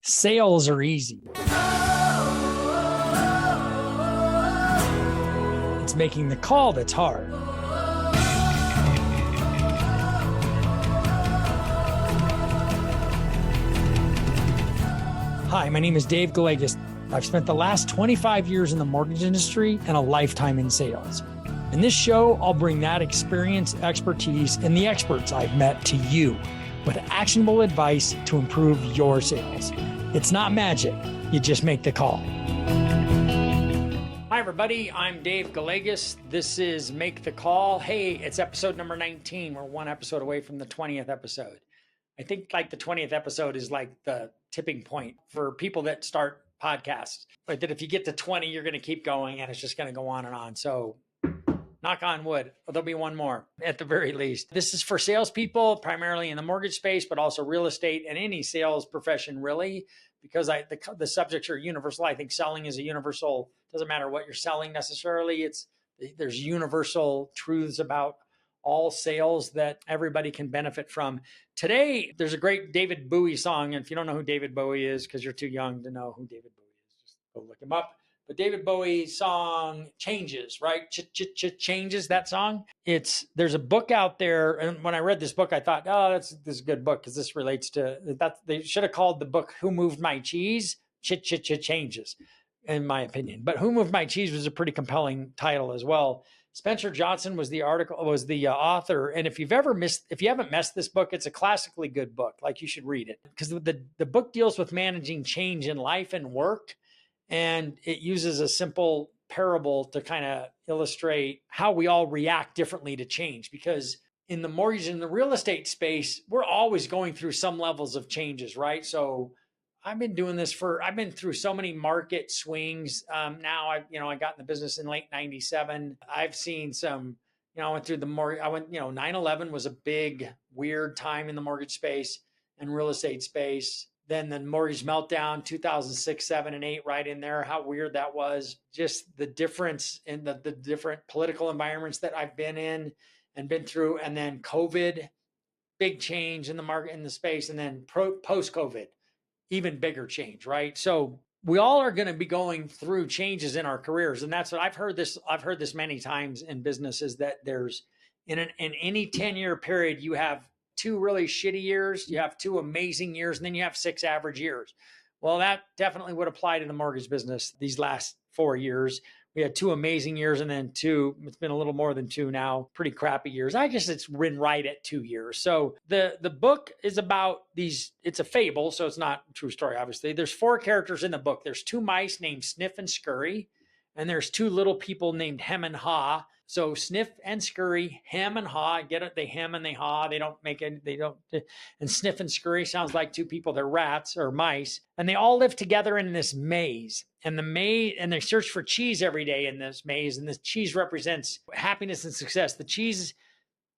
Sales are easy. It's making the call that's hard. Hi, my name is Dave Gallegos. I've spent the last 25 years in the mortgage industry and a lifetime in sales. In this show, I'll bring that experience, expertise, and the experts I've met to you with actionable advice to improve your sales. It's not magic. You just make the call. Hi, everybody. I'm Dave Gallegos. This is Make the Call. Hey, it's episode number 19. We're one episode away from the 20th episode. I think like the 20th episode is like the tipping point for people that start podcasts. But that if you get to 20, you're going to keep going and it's just going to go on and on. So knock on wood, there'll be one more at the very least. This is for salespeople, primarily in the mortgage space, but also real estate and any sales profession really, because the subjects are universal. I think selling is a universal, doesn't matter what you're selling necessarily. There's universal truths about all sales that everybody can benefit from. Today, there's a great David Bowie song. And if you don't know who David Bowie is, because you're too young to know who David Bowie is, just go look him up. But David Bowie's song Changes, right? Changes, that song. There's a book out there. And when I read this book, I thought, oh, this is a good book because this relates to that. They should have called the book Who Moved My Cheese? Changes, in my opinion. But Who Moved My Cheese was a pretty compelling title as well. Spencer Johnson was the author. And if you haven't missed this book, it's a classically good book. Like, you should read it because the book deals with managing change in life and work. And it uses a simple parable to kind of illustrate how we all react differently to change. Because in the mortgage and the real estate space, we're always going through some levels of changes, right? So I've been through so many market swings. Now I got in the business in late 97. I've seen some, I went through 9/11 was a big, weird time in the mortgage space and real estate space. Then the mortgage meltdown, 2006, 7, and 8, right in there. How weird that was. Just the difference in the different political environments that I've been in and been through. And then COVID, big change in the market, in the space. And then post-COVID, even bigger change, right? So we all are going to be going through changes in our careers. And that's what I've heard this many times in businesses, that there's in any 10-year period, you have 2 really shitty years, you have 2 amazing years, and then you have 6 average years. Well, that definitely would apply to the mortgage business. These last 4 years, we had 2 amazing years, and then 2, it's been a little more than 2 now, pretty crappy years. It's been right at 2 years. So the book is about these, it's a fable, so it's not a true story, obviously. There's 4 characters in the book. There's 2 mice named Sniff and Scurry, and there's 2 little people named Hem and Haw. So Sniff and Scurry, hem and haw, get it? They hem and they haw. And Sniff and Scurry sounds like 2 people. They're rats or mice. And they all live together in this maze. And they search for cheese every day in this maze. And the cheese represents happiness and success. The cheese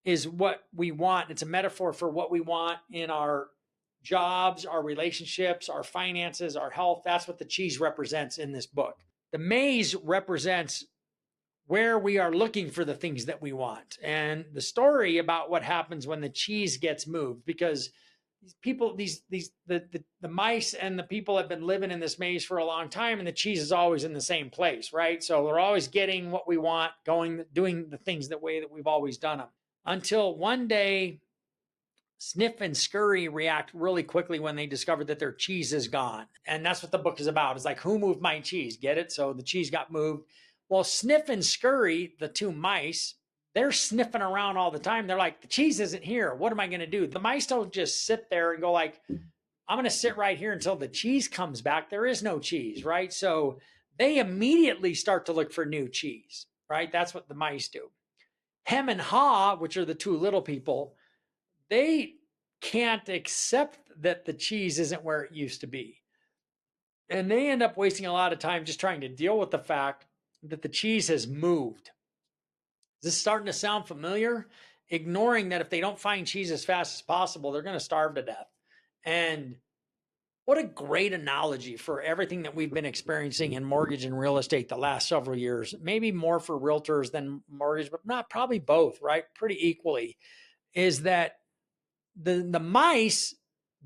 is what we want. It's a metaphor for what we want in our jobs, our relationships, our finances, our health. That's what the cheese represents in this book. The maze represents where we are looking for the things that we want, and the story about what happens when the cheese gets moved, because these people, the mice and the people have been living in this maze for a long time, and the cheese is always in the same place, right? So we're always getting what we want, doing the things the way that we've always done them, until one day Sniff and Scurry react really quickly when they discover that their cheese is gone. And that's what the book is about. It's like, who moved my cheese? Get it? So the cheese got moved. Well, Sniff and Scurry, the 2 mice, they're sniffing around all the time. They're like, the cheese isn't here. What am I going to do? The mice don't just sit there and go like, I'm going to sit right here until the cheese comes back. There is no cheese, right? So they immediately start to look for new cheese, right? That's what the mice do. Hem and Haw, which are the 2 little people, they can't accept that the cheese isn't where it used to be. And they end up wasting a lot of time just trying to deal with the fact that the cheese has moved. Is this starting to sound familiar? Ignoring that if they don't find cheese as fast as possible, they're going to starve to death. And what a great analogy for everything that we've been experiencing in mortgage and real estate the last several years. Maybe more for realtors than mortgage, but probably both, right? Pretty equally. Is that the mice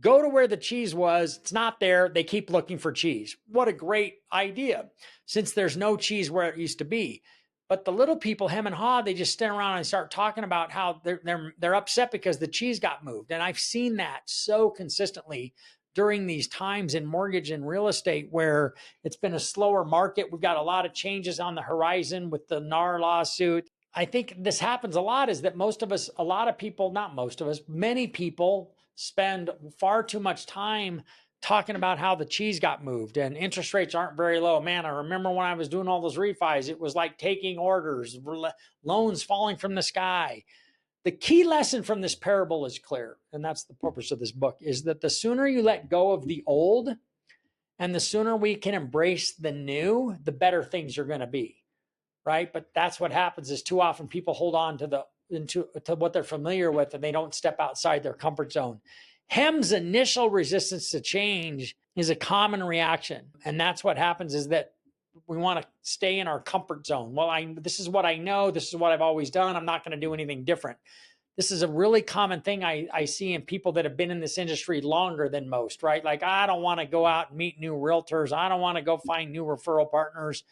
Go to where the cheese was. It's not there. They keep looking for cheese. What a great idea, since there's no cheese where it used to be. But the little people, hem and haw, they just stand around and start talking about how they're upset because the cheese got moved. And I've seen that so consistently during these times in mortgage and real estate where it's been a slower market. We've got a lot of changes on the horizon with the NAR lawsuit. I think this happens a lot, is that most of us, a lot of people, not most of us, many people spend far too much time talking about how the cheese got moved and interest rates aren't very low. Man, I remember when I was doing all those refis, it was like taking orders, loans falling from the sky. The key lesson from this parable is clear, and that's the purpose of this book, is that the sooner you let go of the old and the sooner we can embrace the new, the better things are going to be, right? But that's what happens, is too often people hold on to what they're familiar with and they don't step outside their comfort zone. Hem's initial resistance to change is a common reaction. And that's what happens, is that we want to stay in our comfort zone. Well, this is what I know. This is what I've always done. I'm not going to do anything different. This is a really common thing I see in people that have been in this industry longer than most, right? Like, I don't want to go out and meet new realtors. I don't want to go find new referral partners.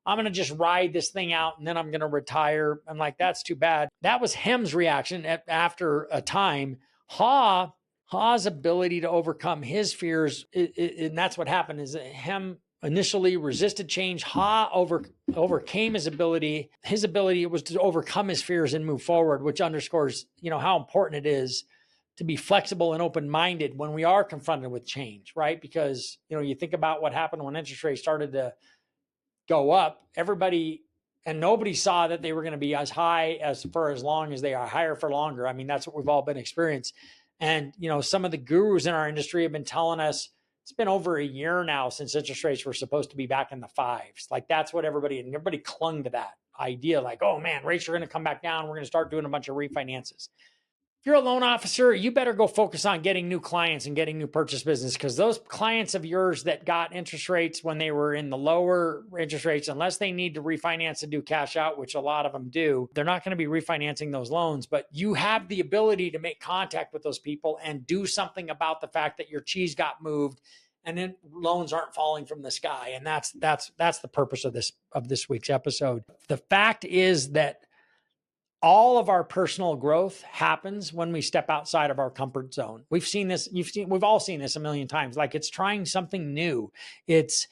I'm going to just ride this thing out and then I'm going to retire. I'm like, that's too bad. That was Hem's reaction after a time. Ha's ability to overcome his fears, and that's what happened, is that Hem initially resisted change. Ha overcame his ability. His ability was to overcome his fears and move forward, which underscores, how important it is to be flexible and open-minded when we are confronted with change, right? Because, you think about what happened when interest rates started to go up. Nobody saw that they were going to be as high for as long as they are, higher for longer. I mean, that's what we've all been experiencing. And, some of the gurus in our industry have been telling us, it's been over a year now since interest rates were supposed to be back in the fives. Like, that's what everybody clung to that idea. Like, oh man, rates are going to come back down. We're going to start doing a bunch of refinances. If you're a loan officer, you better go focus on getting new clients and getting new purchase business, because those clients of yours that got interest rates when they were in the lower interest rates, unless they need to refinance and do cash out, which a lot of them do, they're not going to be refinancing those loans. But you have the ability to make contact with those people and do something about the fact that your cheese got moved and then loans aren't falling from the sky. And that's the purpose of this week's episode. The fact is that all of our personal growth happens when we step outside of our comfort zone. We've all seen this a million times. Like, it's trying something new. It's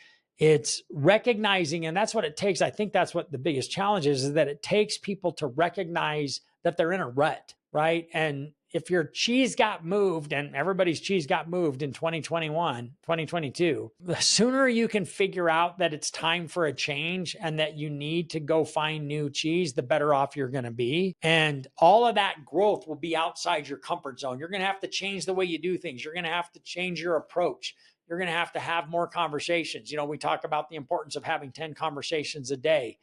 recognizing, and that's what it takes. I think that's what the biggest challenge is that it takes people to recognize that they're in a rut, right? And if your cheese got moved, and everybody's cheese got moved in 2021, 2022, the sooner you can figure out that it's time for a change and that you need to go find new cheese, the better off you're going to be. And all of that growth will be outside your comfort zone. You're going to have to change the way you do things. You're going to have to change your approach. You're going to have more conversations. We talk about the importance of having 10 conversations a day.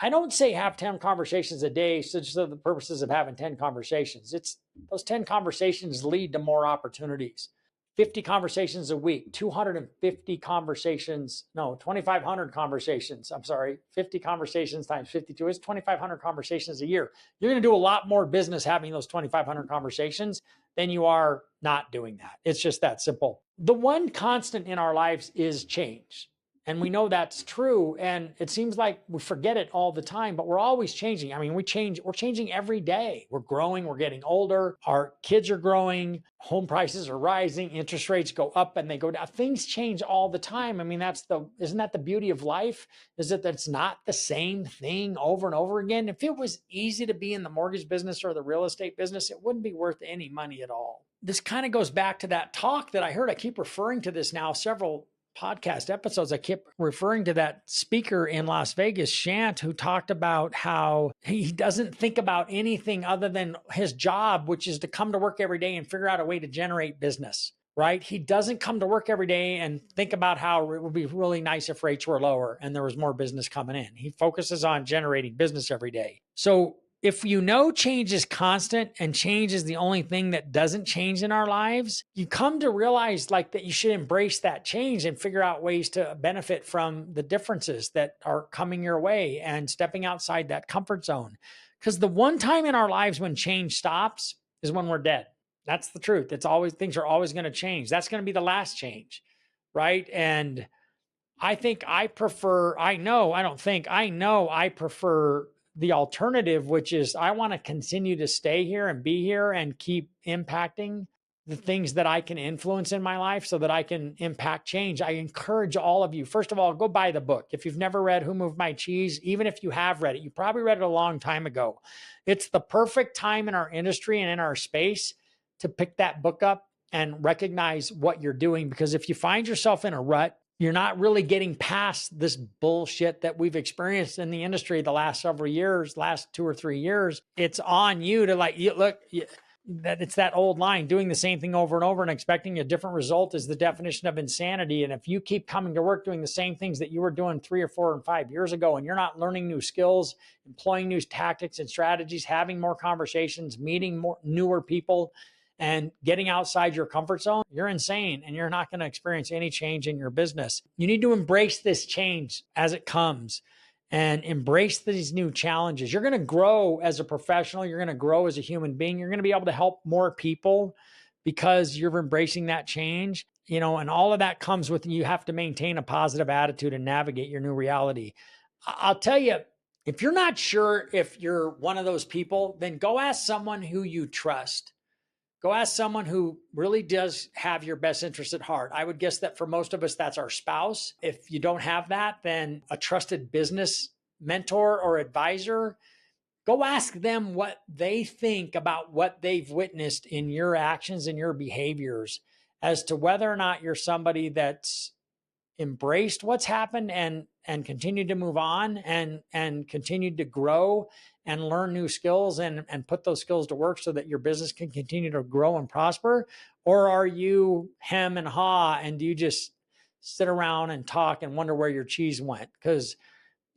I don't say have 10 conversations a day just for the purposes of having 10 conversations. It's those 10 conversations lead to more opportunities. 50 conversations a week, 250 conversations, no, 2,500 conversations. I'm sorry, 50 conversations times 52 is 2,500 conversations a year. You're going to do a lot more business having those 2,500 conversations than you are not doing that. It's just that simple. The one constant in our lives is change. And we know that's true. And it seems like we forget it all the time, but we're always changing. I mean, we're changing every day. We're growing, we're getting older. Our kids are growing. Home prices are rising. Interest rates go up and they go down. Things change all the time. I mean, isn't that the beauty of life? Is that it's not the same thing over and over again? If it was easy to be in the mortgage business or the real estate business, it wouldn't be worth any money at all. This kind of goes back to that talk that I heard. I keep referring to this now, several podcast episodes. I kept referring to that speaker in Las Vegas, Shant, who talked about how he doesn't think about anything other than his job, which is to come to work every day and figure out a way to generate business, right? He doesn't come to work every day and think about how it would be really nice if rates were lower and there was more business coming in. He focuses on generating business every day. So if change is constant and change is the only thing that doesn't change in our lives, you come to realize that you should embrace that change and figure out ways to benefit from the differences that are coming your way and stepping outside that comfort zone. Because the one time in our lives when change stops is when we're dead. That's the truth. Things are always going to change. That's going to be the last change, right? And I know I prefer the alternative, which is I want to continue to stay here and be here and keep impacting the things that I can influence in my life so that I can impact change. I encourage all of you, first of all, go buy the book. If you've never read Who Moved My Cheese, even if you have read it, you probably read it a long time ago. It's the perfect time in our industry and in our space to pick that book up and recognize what you're doing. Because if you find yourself in a rut, you're not really getting past this bullshit that we've experienced in the industry the last several years, last 2 or 3 years. It's on you to it's that old line, doing the same thing over and over and expecting a different result is the definition of insanity. And if you keep coming to work doing the same things that you were doing 3 or 4 and 5 years ago, and you're not learning new skills, employing new tactics and strategies, having more conversations, meeting more newer people, and getting outside your comfort zone, you're insane and you're not going to experience any change in your business. You need to embrace this change as it comes and embrace these new challenges. You're going to grow as a professional. You're going to grow as a human being. You're going to be able to help more people because you're embracing that change, and all of that comes with you have to maintain a positive attitude and navigate your new reality. I'll tell you, if you're not sure if you're one of those people, then go ask someone who you trust. Go ask someone who really does have your best interest at heart. I would guess that for most of us, that's our spouse. If you don't have that, then a trusted business mentor or advisor. Go ask them what they think about what they've witnessed in your actions and your behaviors as to whether or not you're somebody that's embraced what's happened and continued to move on and continued to grow and learn new skills and put those skills to work so that your business can continue to grow and prosper? Or are you hem and haw and do you just sit around and talk and wonder where your cheese went? Because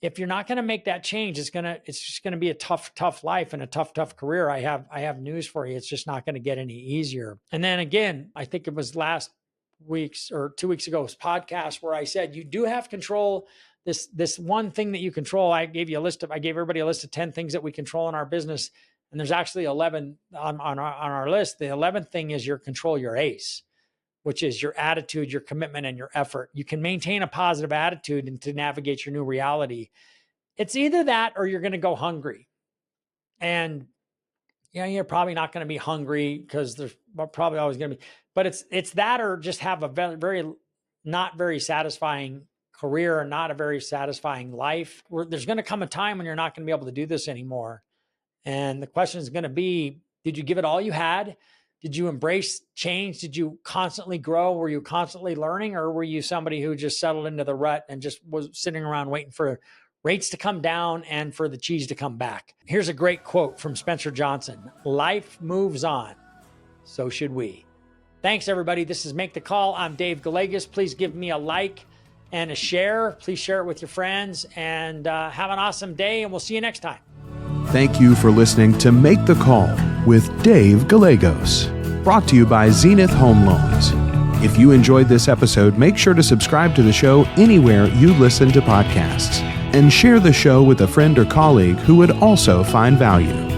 if you're not going to make that change, it's just going to be a tough life and a tough career. I have news for you. It's just not going to get any easier. And then again, I think it was last week's or 2 weeks ago's podcast where I said, you do have control. This one thing that you control, I gave everybody a list of 10 things that we control in our business. And there's actually 11 on our list. The 11th thing is control your ACE, which is your attitude, your commitment, and your effort. You can maintain a positive attitude and to navigate your new reality. It's either that or you're going to go hungry. And you're probably not going to be hungry because there's probably always going to be, but it's that or just have a very not very satisfying career and not a very satisfying life. There's going to come a time when you're not going to be able to do this anymore. And the question is going to be, did you give it all you had? Did you embrace change? Did you constantly grow? Were you constantly learning? Or were you somebody who just settled into the rut and just was sitting around waiting for rates to come down and for the cheese to come back? Here's a great quote from Spencer Johnson. Life moves on. So should we. Thanks, everybody. This is Make the Call. I'm Dave Gallegos. Please give me a like and a share. Please share it with your friends and have an awesome day. And we'll see you next time. Thank you for listening to Make the Call with Dave Gallegos, brought to you by Zenith Home Loans. If you enjoyed this episode, make sure to subscribe to the show anywhere you listen to podcasts and share the show with a friend or colleague who would also find value.